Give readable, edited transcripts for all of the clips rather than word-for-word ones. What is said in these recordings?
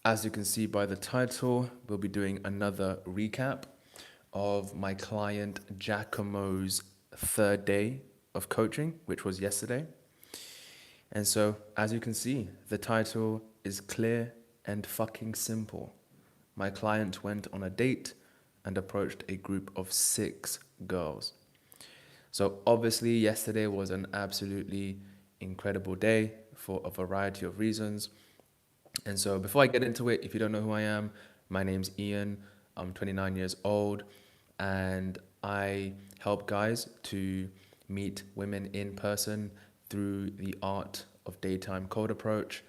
As you can see by the title, we'll be doing another recap of my client Giacomo's third day of coaching, which was yesterday. And so, as you can see, the title is clear and fucking simple. My client went on a date and approached a group of 6 girls. So, obviously, yesterday was an absolutely incredible day for a variety of reasons. And so, before I get into it, if you don't know who I am, my name's Ian. I'm 29 years old, and I help guys to meet women in person through the art of daytime cold approach.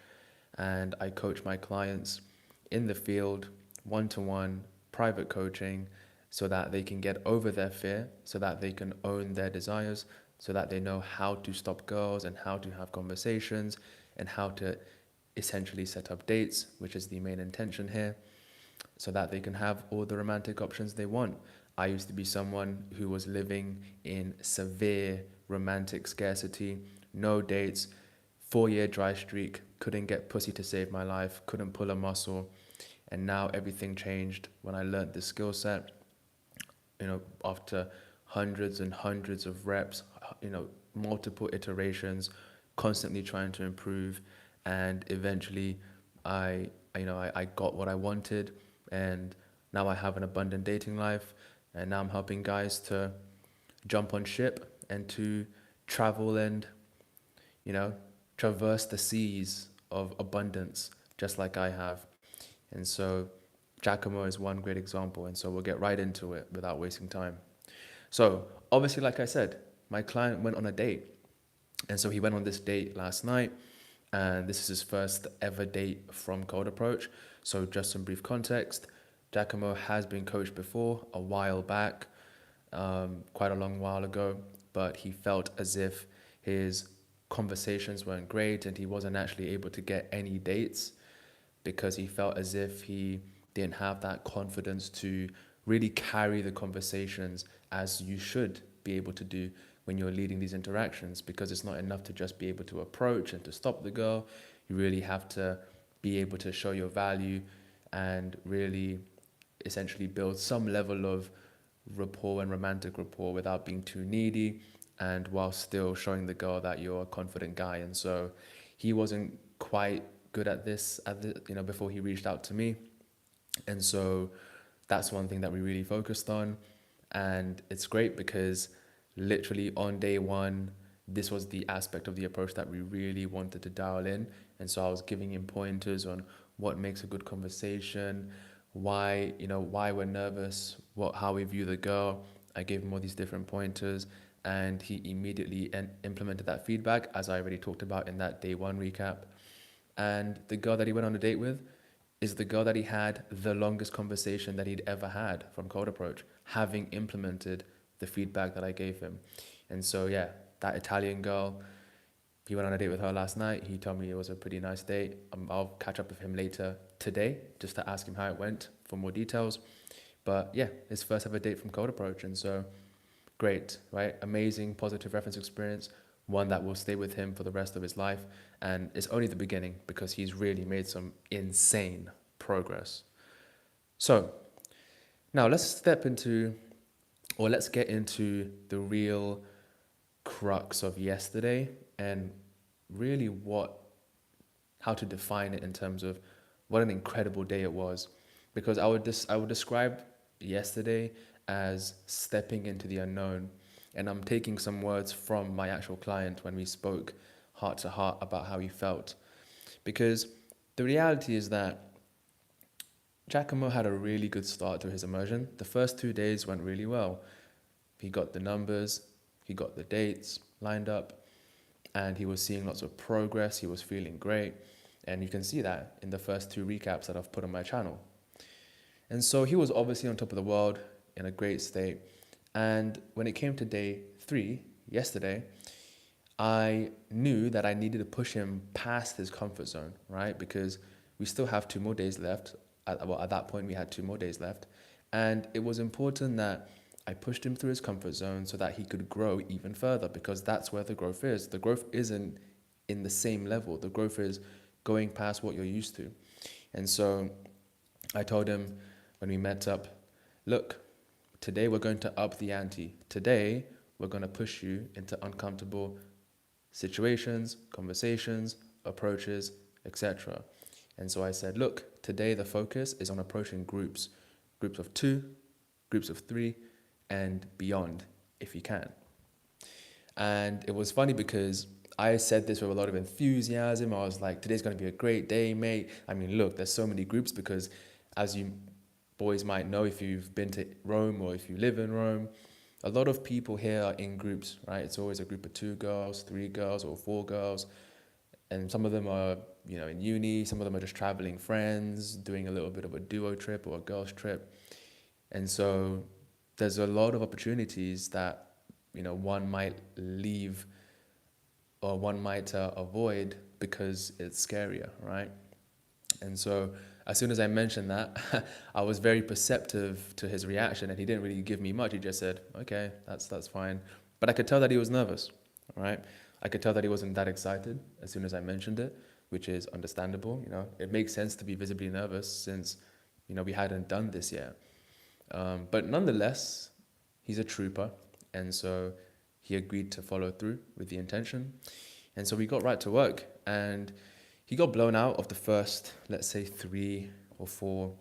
And I coach my clients in the field, one to one, private coaching, so that they can get over their fear, so that they can own their desires, so that they know how to stop girls and how to have conversations and how to essentially set up dates, which is the main intention here, so that they can have all the romantic options they want. I used to be someone who was living in severe romantic scarcity, no dates, 4 year dry streak, couldn't get pussy to save my life, couldn't pull a muscle. And now everything changed when I learned this skill set, after hundreds and hundreds of reps, multiple iterations, constantly trying to improve. And eventually I got what I wanted, and now I have an abundant dating life, and now I'm helping guys to jump on ship and to travel and, you know, traverse the seas of abundance just like I have. And so Giacomo is one great example, and so we'll get right into it without wasting time. So, obviously, like I said, my client went on a date. And so he went on this date last night, and this is his first ever date from Cold Approach. So, just some brief context, Giacomo has been coached before a while back, quite a long while ago, but he felt as if his conversations weren't great and he wasn't actually able to get any dates because he felt as if he didn't have that confidence to really carry the conversations as you should be able to do when you're leading these interactions, because it's not enough to just be able to approach and to stop the girl. You really have to be able to show your value and really essentially build some level of rapport and romantic rapport without being too needy, and while still showing the girl that you're a confident guy. And so he wasn't quite good at this before he reached out to me. And so that's one thing that we really focused on. And it's great because literally on day one, this was the aspect of the approach that we really wanted to dial in. And so I was giving him pointers on what makes a good conversation, why we're nervous, how we view the girl. I gave him all these different pointers, and he immediately implemented that feedback, as I already talked about in that day one recap. And the girl that he went on a date with is the girl that he had the longest conversation that he'd ever had from Cold Approach, having implemented the feedback that I gave him. And so, yeah, that Italian girl, he went on a date with her last night. He told me it was a pretty nice date. I'll catch up with him later today just to ask him how it went for more details. But yeah, his first ever date from Cold Approach. And so, great, right? Amazing, positive reference experience, one that will stay with him for the rest of his life. And it's only the beginning because he's really made some insane progress. So now let's get into the real crux of yesterday and really how to define it in terms of what an incredible day it was. Because I would describe yesterday as stepping into the unknown. And I'm taking some words from my actual client when we spoke heart to heart about how he felt. Because the reality is that Giacomo had a really good start to his immersion. The first 2 days went really well. He got the numbers, he got the dates lined up, and he was seeing lots of progress. He was feeling great. And you can see that in the first 2 recaps that I've put on my channel. And so he was obviously on top of the world, in a great state. And when it came to day 3, yesterday, I knew that I needed to push him past his comfort zone, right? Because we still have 2 more days left. At that point, we had 2 more days left. And it was important that I pushed him through his comfort zone so that he could grow even further, because that's where the growth is. The growth isn't in the same level. The growth is going past what you're used to. And so I told him when we met up, look, today we're going to up the ante. Today we're going to push you into uncomfortable situations, conversations, approaches, etc. And so I said, look, today the focus is on approaching groups of 2, groups of 3, and beyond, if you can. And it was funny because I said this with a lot of enthusiasm. I was like, today's going to be a great day, mate. I mean, look, there's so many groups because, as you boys might know, if you've been to Rome or if you live in Rome, a lot of people here are in groups, right? It's always a group of 2 girls, 3 girls, or 4 girls. And some of them are, in uni. Some of them are just traveling friends, doing a little bit of a duo trip or a girls trip. And so there's a lot of opportunities that, one might leave or one might avoid because it's scarier, right? And so as soon as I mentioned that, I was very perceptive to his reaction, and he didn't really give me much. He just said, okay, that's fine. But I could tell that he was nervous, right? I could tell that he wasn't that excited as soon as I mentioned it, which is understandable. It makes sense to be visibly nervous since, we hadn't done this yet. But nonetheless, he's a trooper, and so he agreed to follow through with the intention. And so we got right to work, and he got blown out of the first, let's say, 3 or 4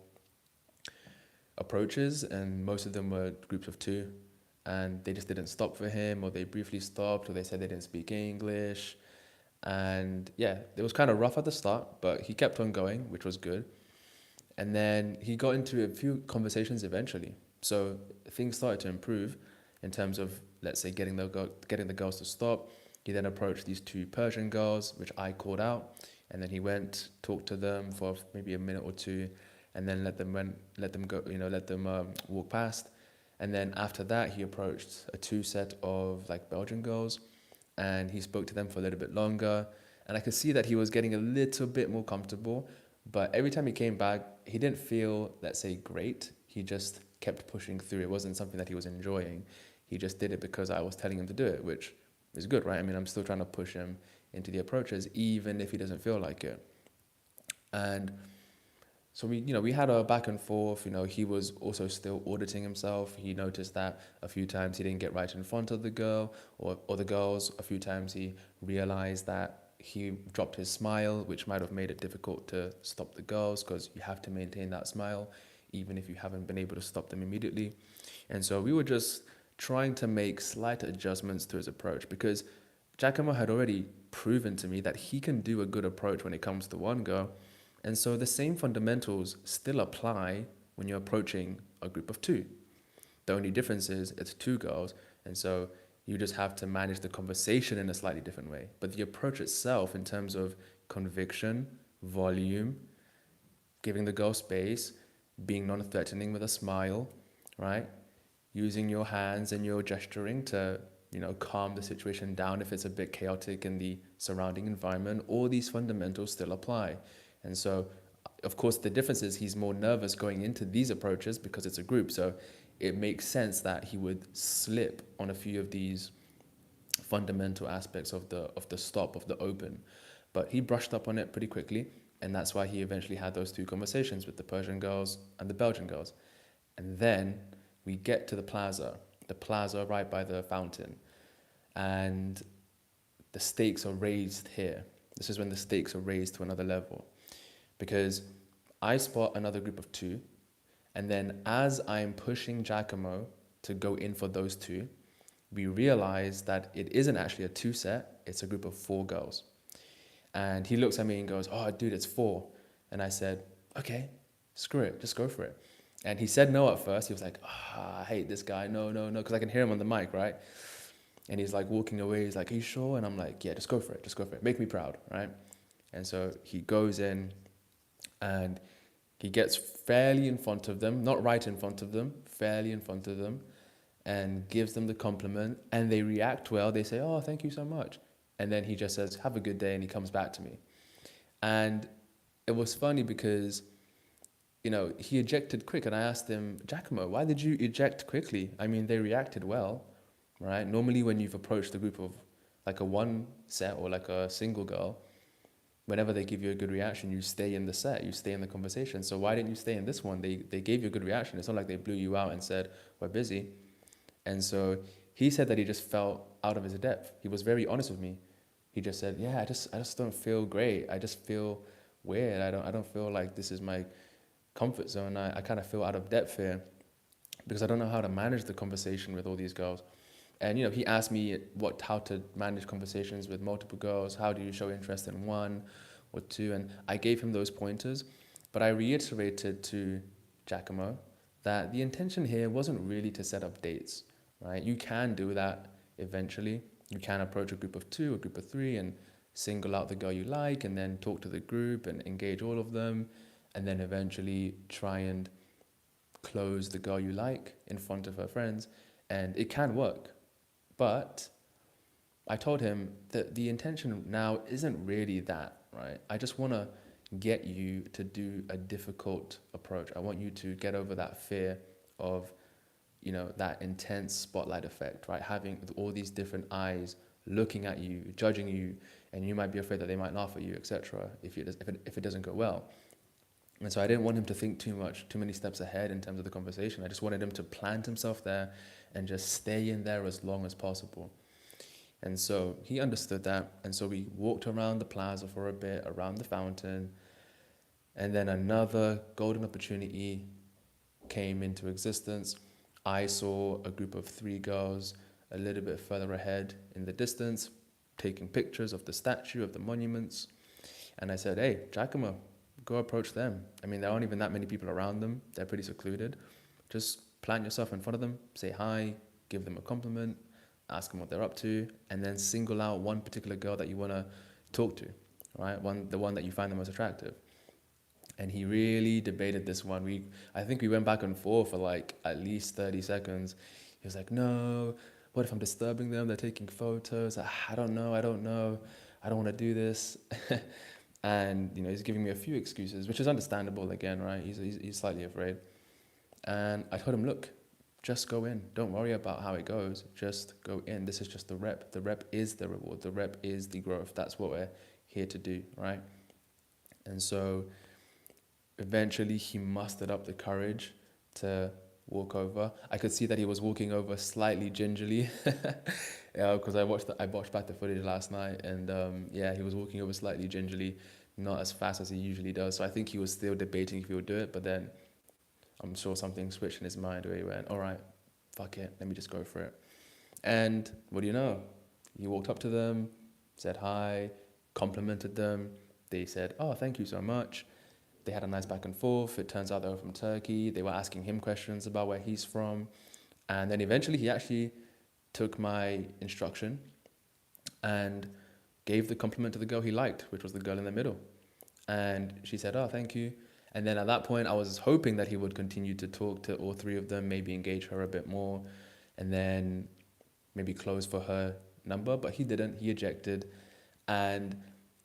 approaches, and most of them were groups of 2, and they just didn't stop for him, or they briefly stopped, or they said they didn't speak English. And yeah, it was kind of rough at the start, but he kept on going, which was good. And then he got into a few conversations eventually. So things started to improve in terms of, let's say, getting the girls to stop. He then approached these 2 Persian girls, which I called out. And then he went, talked to them for maybe a minute or 2, and then let them walk past. And then after that, he approached a 2 set of like Belgian girls, and he spoke to them for a little bit longer. And I could see that he was getting a little bit more comfortable. But every time he came back, he didn't feel, let's say, great. He just kept pushing through. It wasn't something that he was enjoying. He just did it because I was telling him to do it, which is good, right? I mean, I'm still trying to push him into the approaches, even if he doesn't feel like it. And so we had a back and forth. He was also still auditing himself. He noticed that a few times he didn't get right in front of the girl or the girls. A few times he realized that he dropped his smile, which might have made it difficult to stop the girls because you have to maintain that smile, even if you haven't been able to stop them immediately. And so we were just trying to make slight adjustments to his approach because Giacomo had already proven to me that he can do a good approach when it comes to one girl. And so the same fundamentals still apply when you're approaching a group of 2. The only difference is it's 2 girls, and so you just have to manage the conversation in a slightly different way. But the approach itself, in terms of conviction, volume, giving the girl space, being non-threatening with a smile, right? Using your hands and your gesturing to, calm the situation down if it's a bit chaotic in the surrounding environment, all these fundamentals still apply. And so, of course, the difference is he's more nervous going into these approaches because it's a group. So it makes sense that he would slip on a few of these fundamental aspects of the stop, of the open. But he brushed up on it pretty quickly, and that's why he eventually had those 2 conversations with the Persian girls and the Belgian girls. And then we get to the plaza right by the fountain, and the stakes are raised here. This is when the stakes are raised to another level, because I spot another group of 2, and then as I'm pushing Giacomo to go in for those 2, we realize that it isn't actually a 2 set, it's a group of 4 girls. And he looks at me and goes, oh, dude, it's 4. And I said, okay, screw it, just go for it. And he said no at first. He was like, I hate this guy, no, because I can hear him on the mic, right? And he's like walking away, he's like, are you sure? And I'm like, yeah, just go for it, make me proud, right? And so he goes in, and he gets fairly in front of them, not right in front of them, fairly in front of them, and gives them the compliment, and they react well. They say, oh, thank you so much. And then he just says, have a good day, and he comes back to me. And it was funny because, he ejected quick, and I asked him, Giacomo, why did you eject quickly? I mean, they reacted well, right? Normally when you've approached a group of like a 1 set or like a single girl, whenever they give you a good reaction, you stay in the set, you stay in the conversation. So why didn't you stay in this one? They gave you a good reaction. It's not like they blew you out and said, we're busy. And so he said that he just felt out of his depth. He was very honest with me. He just said, yeah, I just don't feel great. I just feel weird. I don't feel like this is my comfort zone. I kind of feel out of depth here because I don't know how to manage the conversation with all these girls. And, you know, he asked me how to manage conversations with multiple girls. How do you show interest in one or two? And I gave him those pointers, but I reiterated to Giacomo that the intention here wasn't really to set up dates, right? You can do that eventually. You can approach a group of two, a group of three, and single out the girl you like, and then talk to the group and engage all of them, and then eventually try and close the girl you like in front of her friends. And it can work. But I told him that the intention now isn't really that, right? I just want to get you to do a difficult approach. I want you to get over that fear of, you know, that intense spotlight effect, right? Having all these different eyes looking at you, judging you, and you might be afraid that they might laugh at you, etc. If it doesn't go well. And so I didn't want him to think too many steps ahead in terms of the conversation. I just wanted him to plant himself there and just stay in there as long as possible. And so he understood that. And so we walked around the plaza for a bit, around the fountain. And then another golden opportunity came into existence. I saw a group of 3 girls a little bit further ahead in the distance, taking pictures of the statue, of the monuments. And I said, hey, Giacomo, go approach them. I mean, there aren't even that many people around them. They're pretty secluded. Just plant yourself in front of them, say hi, give them a compliment, ask them what they're up to, and then single out one particular girl that you want to talk to, right? The one that you find the most attractive. And he really debated this one. I think we went back and forth for like at least 30 seconds. He was like, no, what if I'm disturbing them? They're taking photos. I don't know. I don't want to do this. And, you know, he's giving me a few excuses, which is understandable again, right? He's slightly afraid. And I told him, look, just go in. Don't worry about how it goes. Just go in. This is just the rep. The rep is the reward. The rep is the growth. That's what we're here to do, right? And so eventually he mustered up the courage to walk over. I could see that he was walking over slightly gingerly, because I watched back the footage last night, and he was walking over slightly gingerly, not as fast as he usually does. So I think he was still debating if he would do it, but then I'm sure something switched in his mind where he went, all right, fuck it, let me just go for it. And what do you know? He walked up to them, said hi, complimented them. They said, oh, thank you so much. They had a nice back and forth. It turns out they were from Turkey. They were asking him questions about where he's from. And then eventually he actually took my instruction and gave the compliment to the girl he liked, which was the girl in the middle. And she said, oh, thank you. And then at that point, I was hoping that he would continue to talk to all 3 of them, maybe engage her a bit more, and then maybe close for her number. But he didn't. He ejected. And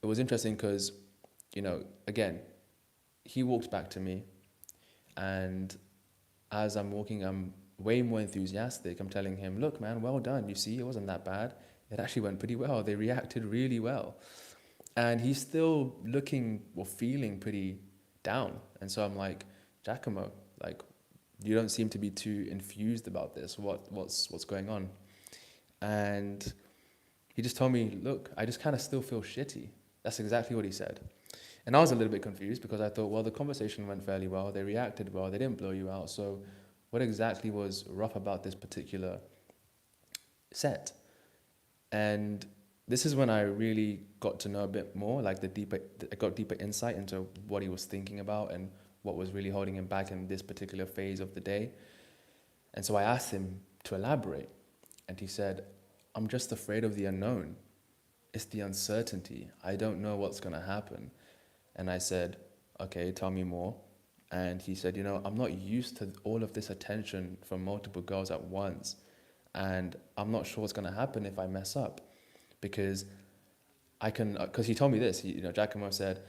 it was interesting because, you know, again, he walked back to me, and as I'm walking, I'm way more enthusiastic. I'm telling him, look, man, well done. You see, it wasn't that bad. It actually went pretty well. They reacted really well. And he's still looking or feeling pretty down. And so I'm like, Giacomo, like, you don't seem to be too infused about this. What's going on? And he just told me, look, I just kind of still feel shitty. That's exactly what he said. And I was a little bit confused because I thought, well, the conversation went fairly well. They reacted well. They didn't blow you out. So what exactly was rough about this particular set? And this is when I really got to know a bit more, like I got deeper insight into what he was thinking about and what was really holding him back in this particular phase of the day. And so I asked him to elaborate. And he said, I'm just afraid of the unknown. It's the uncertainty. I don't know what's going to happen. And I said, okay, tell me more. And he said, you know, I'm not used to all of this attention from multiple girls at once. And I'm not sure what's going to happen if I mess up. Because he told me this, Giacomo said,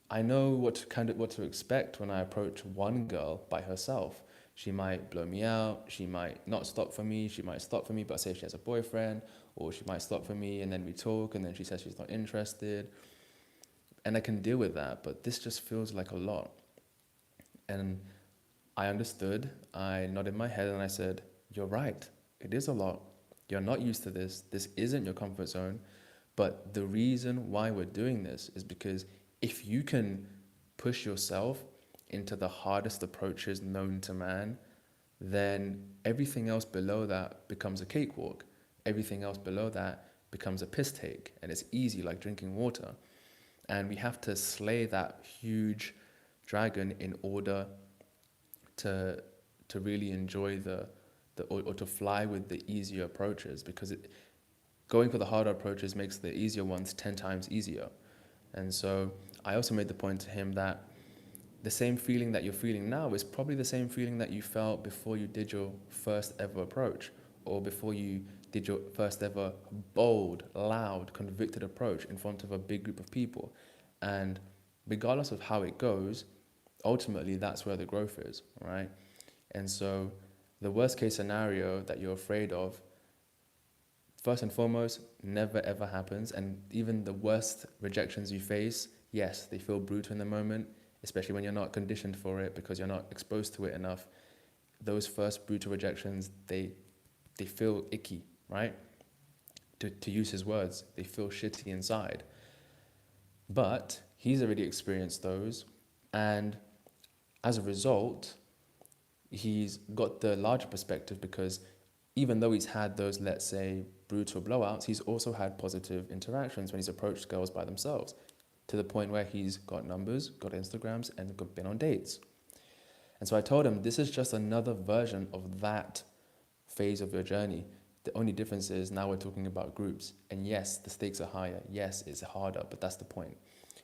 I know what to expect when I approach one girl by herself. She might blow me out. She might not stop for me. She might stop for me, but say she has a boyfriend, or she might stop for me and then we talk and then she says she's not interested. And I can deal with that, but this just feels like a lot. And I understood. I nodded my head and I said, you're right. It is a lot. You're not used to this. This isn't your comfort zone. But the reason why we're doing this is because if you can push yourself into the hardest approaches known to man, then everything else below that becomes a cakewalk. Everything else below that becomes a piss take, and it's easy like drinking water. And we have to slay that huge dragon in order to really enjoy or to fly with the easier approaches, because going for the harder approaches makes the easier ones 10 times easier. And so I also made the point to him that the same feeling that you're feeling now is probably the same feeling that you felt before you did your first ever approach, or before you did your first ever bold, loud, convicted approach in front of a big group of people. And regardless of how it goes, ultimately that's where the growth is, right? And so the worst case scenario that you're afraid of, first and foremost, never ever happens. And even the worst rejections you face, yes, they feel brutal in the moment, especially when you're not conditioned for it because you're not exposed to it enough. Those first brutal rejections, they feel icky, right? To use his words, they feel shitty inside. But he's already experienced those, and as a result, he's got the larger perspective, because even though he's had those, let's say, brutal blowouts, he's also had positive interactions when he's approached girls by themselves, to the point where he's got numbers, got Instagrams, and been on dates. And so I told him, this is just another version of that phase of your journey. The only difference is now we're talking about groups. And yes, the stakes are higher. Yes, it's harder, but that's the point.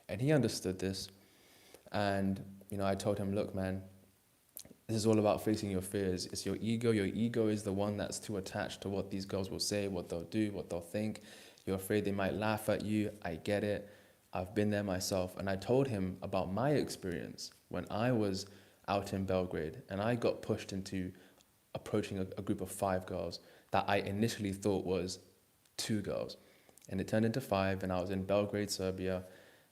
And he understood this. And, I told him, look, man, this is all about facing your fears. It's your ego. Your ego is the one that's too attached to what these girls will say, what they'll do, what they'll think. You're afraid they might laugh at you. I get it. I've been there myself. And I told him about my experience when I was out in Belgrade and I got pushed into approaching a group of 5 girls that I initially thought was 2 girls. And it turned into 5, and I was in Belgrade, Serbia,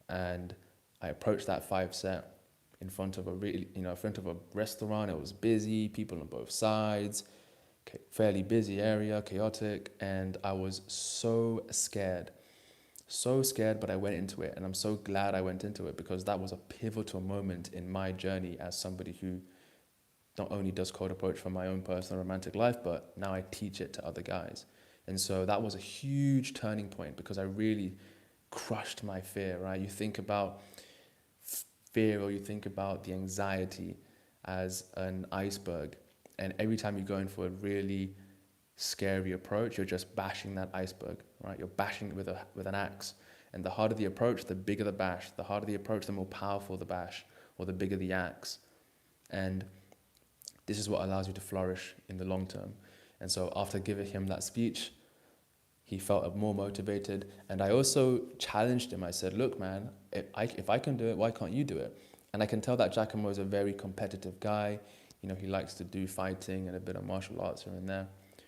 and I approached that 5 set in front of in front of a restaurant. It was busy, people on both sides, fairly busy area, chaotic, and I was so scared, but I went into it, and I'm so glad I went into it, because that was a pivotal moment in my journey as somebody who not only does cold approach for my own personal romantic life, but now I teach it to other guys. And so that was a huge turning point, because I really crushed my fear, right? You think about fear, or you think about the anxiety as an iceberg, and every time you go in for a really scary approach, you're just bashing that iceberg, right? You're bashing it with an axe. And the harder the approach, the bigger the bash. The harder the approach, the more powerful the bash, or the bigger the axe. And this is what allows you to flourish in the long term. And so after giving him that speech, he felt more motivated. And I also challenged him. I said, look, man, if I can do it, why can't you do it? And I can tell that Giacomo is a very competitive guy. He likes to do fighting and a bit of martial arts here and there.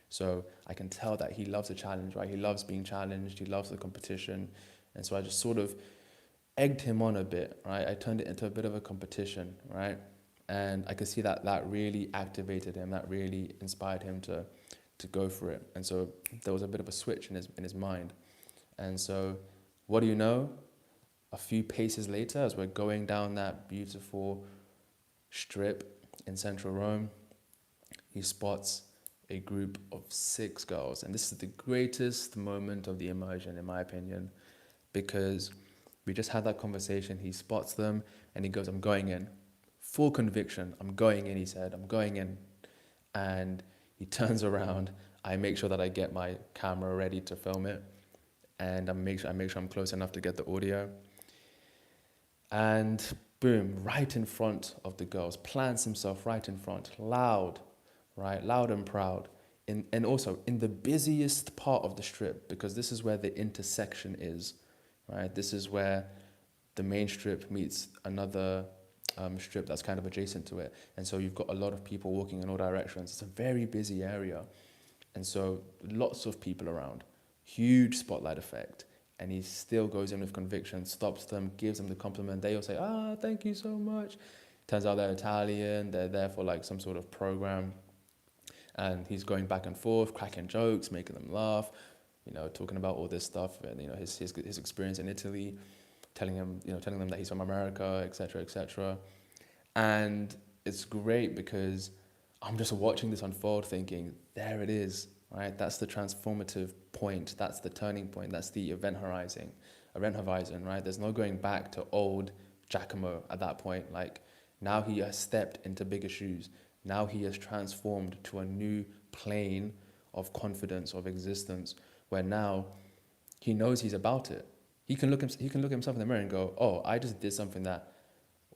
So I can tell that he loves a challenge, right? He loves being challenged. He loves the competition. And so I just sort of egged him on a bit, right? I turned it into a bit of a competition, right? And I could see that really activated him. That really inspired him to go for it. And so there was a bit of a switch in his mind. And so what do you know? A few paces later, as we're going down that beautiful strip in central Rome, he spots a group of 6 girls. And this is the greatest moment of the immersion, in my opinion, because we just had that conversation. He spots them and he goes, I'm going in. Full conviction. I'm going in, he said. I'm going in. And he turns around. I make sure that I get my camera ready to film it. And I make sure I'm close enough to get the audio. And boom, right in front of the girls, plants himself right in front, loud, right, loud and proud. And also in the busiest part of the strip, because this is where the intersection is, right? This is where the main strip meets another strip that's kind of adjacent to it. And so you've got a lot of people walking in all directions. It's a very busy area. And so lots of people around, huge spotlight effect. And he still goes in with conviction, stops them, gives them the compliment. They all say, thank you so much. Turns out they're Italian, they're there for like some sort of program. And he's going back and forth, cracking jokes, making them laugh, talking about all this stuff and, his experience in Italy, telling them that he's from America, etc., etc. And it's great because I'm just watching this unfold thinking, there it is, right? That's the transformative point. That's the turning point. That's the event horizon, right? There's no going back to old Giacomo at that point. Like, now he has stepped into bigger shoes. Now he has transformed to a new plane of confidence, of existence, where now he knows he's about it. He can look himself in the mirror and go, oh, I just did something that,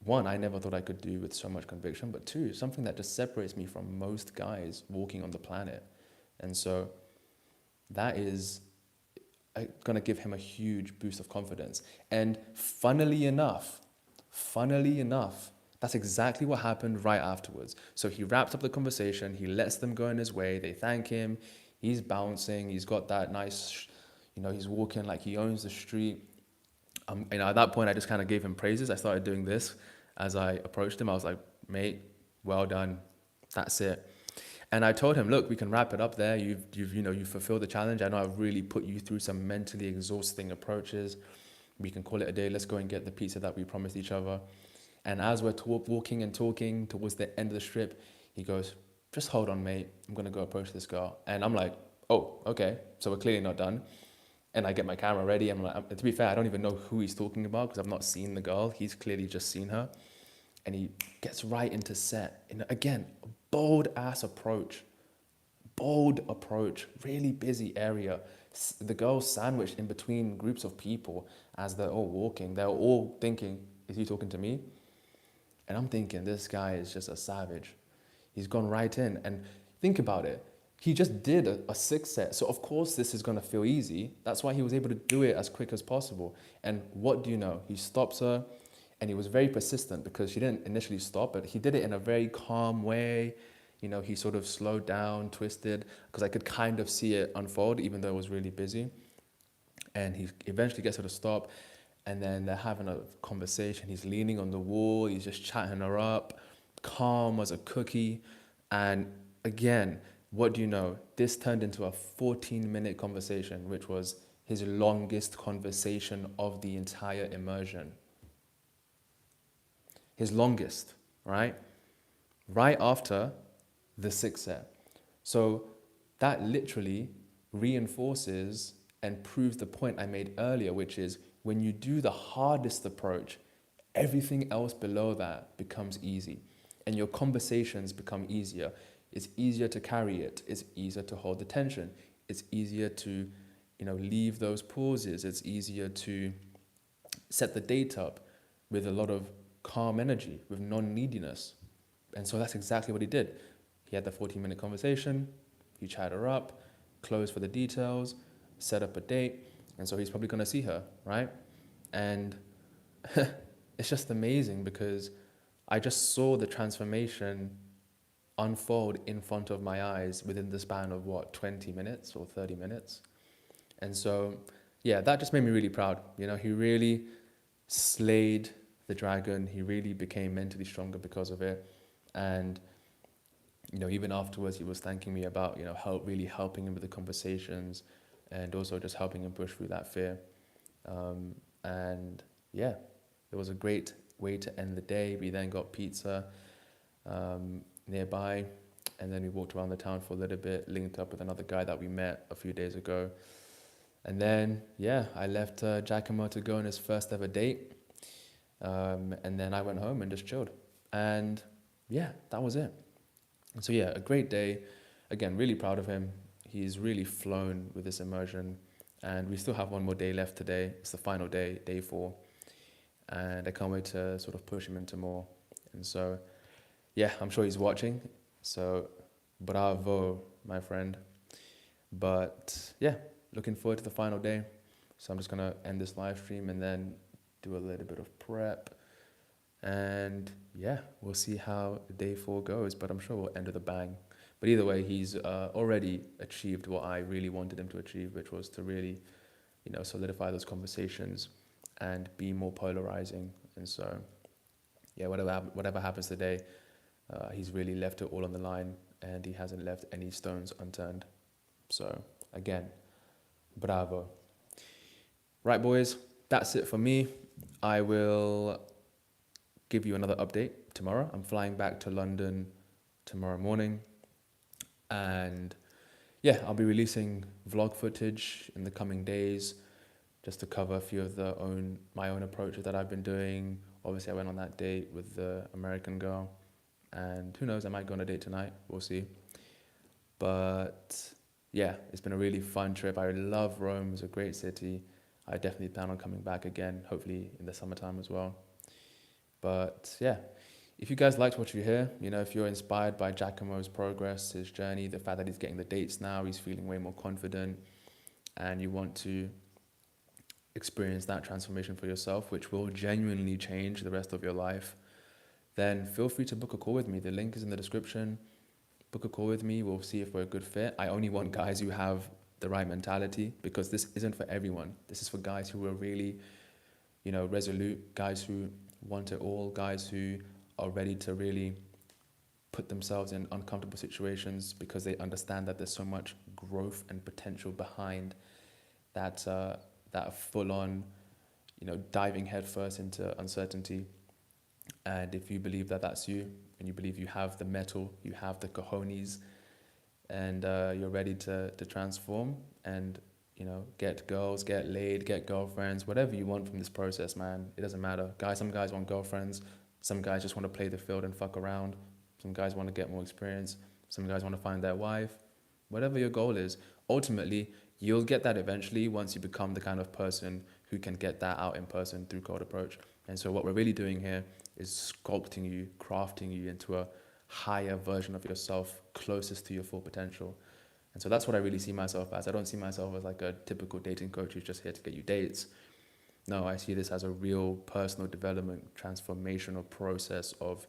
one, I never thought I could do with so much conviction, but two, something that just separates me from most guys walking on the planet. And so that is going to give him a huge boost of confidence. And funnily enough, that's exactly what happened right afterwards. So he wraps up the conversation, he lets them go in his way, they thank him, he's bouncing, he's got that nice, he's walking like he owns the street. At that point, I just kind of gave him praises. I started doing this as I approached him. I was like, mate, well done. That's it. And I told him, look, we can wrap it up there. You've fulfilled the challenge. I know I've really put you through some mentally exhausting approaches. We can call it a day. Let's go and get the pizza that we promised each other. And as we're walking and talking towards the end of the strip, he goes, just hold on, mate. I'm going to go approach this girl. And I'm like, oh, okay. So we're clearly not done. And I get my camera ready. I'm like, to be fair, I don't even know who he's talking about because I've not seen the girl. He's clearly just seen her. And he gets right into set. And again, a bold approach, really busy area. The girl's sandwiched in between groups of people as they're all walking. They're all thinking, is he talking to me? And I'm thinking, this guy is just a savage. He's gone right in. And think about it. He just did a 6 set. So of course this is going to feel easy. That's why he was able to do it as quick as possible. And what do you know? He stops her and he was very persistent because she didn't initially stop, but he did it in a very calm way. He sort of slowed down, twisted, because I could kind of see it unfold even though it was really busy. And he eventually gets her to stop and then they're having a conversation. He's leaning on the wall. He's just chatting her up, calm as a cookie. And again, what do you know? This turned into a 14-minute conversation, which was his longest conversation of the entire immersion. His longest, right? Right after the 6 set. So that literally reinforces and proves the point I made earlier, which is when you do the hardest approach, everything else below that becomes easy and your conversations become easier. It's easier to carry it. It's easier to hold the tension. It's easier to, leave those pauses. It's easier to set the date up with a lot of calm energy, with non-neediness. And so that's exactly what he did. He had the 14-minute conversation. He chatted her up, closed for the details, set up a date. And so he's probably going to see her, right? And it's just amazing because I just saw the transformation unfold in front of my eyes within the span of 20 minutes or 30 minutes. And so, yeah, that just made me really proud. He really slayed the dragon. He really became mentally stronger because of it. And, even afterwards, he was thanking me about, really helping him with the conversations and also just helping him push through that fear. And yeah, it was a great way to end the day. We then got pizza nearby, and then we walked around the town for a little bit, linked up with another guy that we met a few days ago. And then, I left Giacomo to go on his first ever date. And then I went home and just chilled. And that was it. And so a great day. Again, really proud of him. He's really flown with this immersion. And we still have one more day left today. It's the final day, day 4. And I can't wait to sort of push him into more. And so, I'm sure he's watching. So, bravo, my friend. But looking forward to the final day. So I'm just going to end this live stream and then do a little bit of prep. And we'll see how day 4 goes. But I'm sure we'll end with a bang. But either way, he's already achieved what I really wanted him to achieve, which was to really, solidify those conversations and be more polarizing. And so, yeah, whatever happens today, he's really left it all on the line, and he hasn't left any stones unturned. So again, bravo. Right, boys, that's it for me. I will give you another update tomorrow. I'm flying back to London tomorrow morning, and yeah, I'll be releasing vlog footage in the coming days just to cover a few of my own approaches that I've been doing. Obviously, I went on that date with the American girl, and who knows, I might go on a date tonight. We'll see. But yeah, it's been a really fun trip. I love Rome. It's a great city. I definitely plan on coming back again, hopefully in the summertime as well. But yeah, if you guys liked what you hear, if you're inspired by Giacomo's progress, his journey, the fact that he's getting the dates now, he's feeling way more confident, and you want to experience that transformation for yourself, which will genuinely change the rest of your life, then feel free to book a call with me. The link is in the description. Book a call with me. We'll see if we're a good fit. I only want guys who have the right mentality, because this isn't for everyone. This is for guys who are really, resolute, guys who want it all, guys who are ready to really put themselves in uncomfortable situations because they understand that there's so much growth and potential behind that full-on, diving headfirst into uncertainty. And if you believe that that's you, and you believe you have the metal, you have the cojones, and you're ready to transform and, get girls, get laid, get girlfriends, whatever you want from this process, man, it doesn't matter. Some guys want girlfriends. Some guys just want to play the field and fuck around. Some guys want to get more experience. Some guys want to find their wife. Whatever your goal is, ultimately, you'll get that eventually once you become the kind of person who can get that out in person through Cold Approach. And so what we're really doing here is sculpting you, crafting you into a higher version of yourself, closest to your full potential. And so that's what I really see myself as. I don't see myself as like a typical dating coach who's just here to get you dates. No, I see this as a real personal development, transformational process of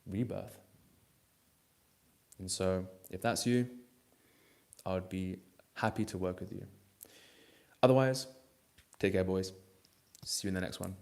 rebirth. And so if that's you, I would be happy to work with you. Otherwise, take care, boys. See you in the next one.